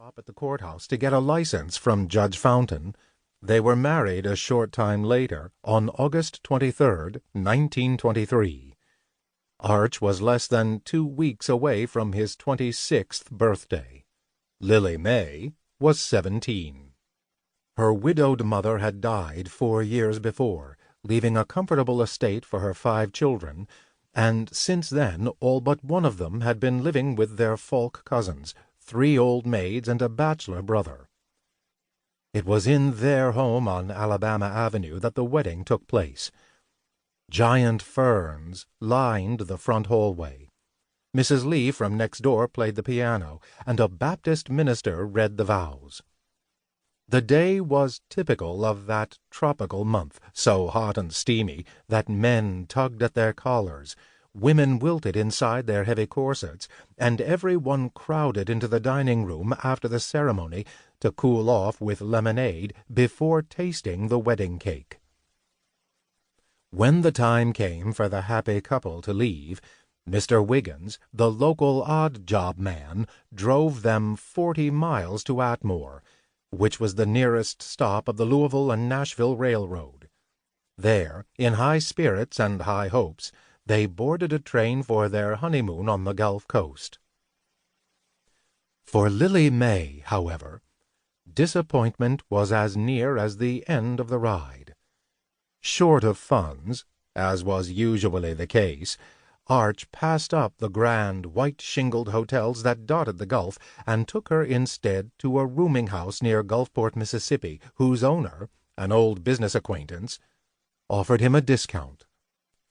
stop at the courthouse to get a license from Judge Fountain. They were married a short time later, on August 23rd, 1923. Arch was less than 2 weeks away from his 26th birthday. Lily May was 17. Her widowed mother had died 4 years before, leaving a comfortable estate for her 5 children, and since then all but one of them had been living with their Falk cousins, 3 old maids and a bachelor brother. It was in their home on Alabama Avenue that the wedding took place. Giant ferns lined the front hallway. Mrs. Lee from next door played the piano, and a Baptist minister read the vows. The day was typical of that tropical month, so hot and steamy that men tugged at their collars, women wilted inside their heavy corsets, and every one crowded into the dining room after the ceremony to cool off with lemonade before tasting the wedding cake. When the time came for the happy couple to leave, Mr. Wiggins, the local odd-job man, drove them 40 miles to Atmore, which was the nearest stop of the Louisville and Nashville Railroad. There, in high spirits and high hopes, they boarded a train for their honeymoon on the Gulf Coast. For Lily May, however, disappointment was as near as the end of the ride. Short of funds, as was usually the case, Arch passed up the grand white-shingled hotels that dotted the Gulf and took her instead to a rooming house near Gulfport, Mississippi, whose owner, an old business acquaintance, offered him a discount.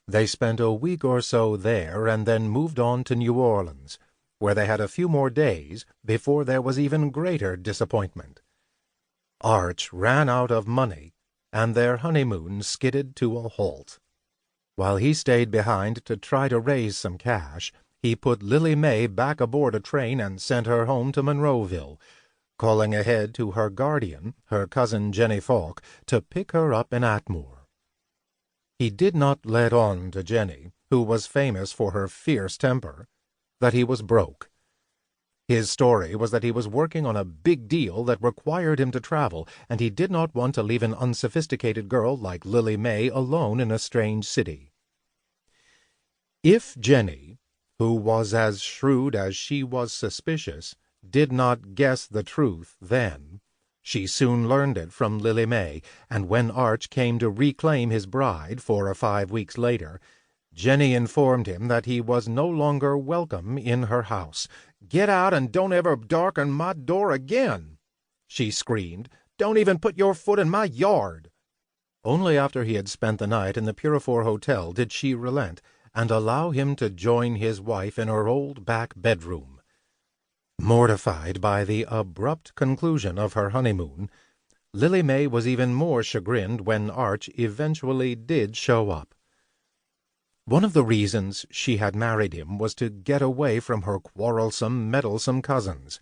They spent a week or so there and then moved on to New Orleans, where they had a few more days before there was even greater disappointment. Arch ran out of money, and their honeymoon skidded to a halt. While he stayed behind to try to raise some cash, he put Lily May back aboard a train and sent her home to Monroeville, calling ahead to her guardian, her cousin Jenny Falk, to pick her up in Atmore. He did not let on to Jenny, who was famous for her fierce temper, that he was broke. His story was that he was working on a big deal that required him to travel, and he did not want to leave an unsophisticated girl like Lily May alone in a strange city. If Jenny, who was as shrewd as she was suspicious, did not guess the truth then, she soon learned it from Lily May, and when Arch came to reclaim his bride 4 or 5 weeks later, Jenny informed him that he was no longer welcome in her house. "Get out and don't ever darken my door again," she screamed. "Don't even put your foot in my yard." Only after he had spent the night in the Purifour Hotel did she relent and allow him to join his wife in her old back bedroom. Mortified by the abrupt conclusion of her honeymoon, Lily May was even more chagrined when Arch eventually did show up. One of the reasons she had married him was to get away from her quarrelsome, meddlesome cousins.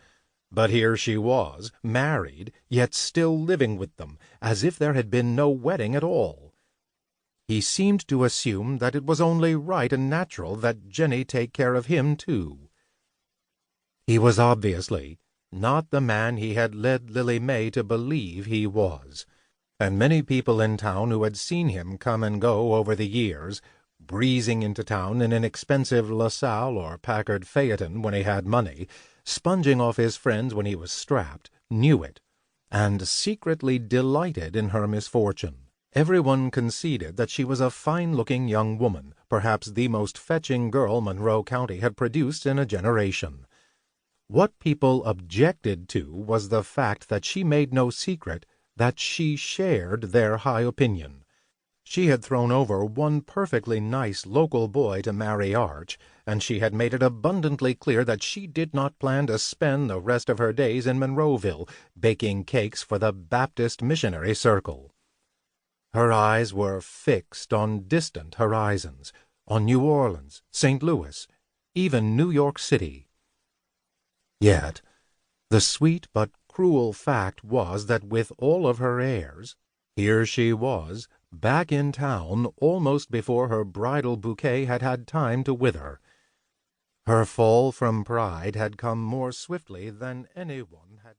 But here she was, married, yet still living with them, as if there had been no wedding at all. He seemed to assume that it was only right and natural that Jenny take care of him, too. He was obviously not the man he had led Lily May to believe he was, and many people in town who had seen him come and go over the years, breezing into town in an expensive LaSalle or Packard phaeton when he had money, sponging off his friends when he was strapped, knew it, and secretly delighted in her misfortune. Everyone conceded that she was a fine-looking young woman, perhaps the most fetching girl Monroe County had produced in a generation. What people objected to was the fact that she made no secret that she shared their high opinion. She had thrown over one perfectly nice local boy to marry Arch, and she had made it abundantly clear that she did not plan to spend the rest of her days in Monroeville baking cakes for the Baptist Missionary Circle. Her eyes were fixed on distant horizons, on New Orleans, St. Louis, even New York City. Yet the sweet but cruel fact was that with all of her airs, here she was, back in town almost before her bridal bouquet had had time to wither. Her fall from pride had come more swiftly than anyone had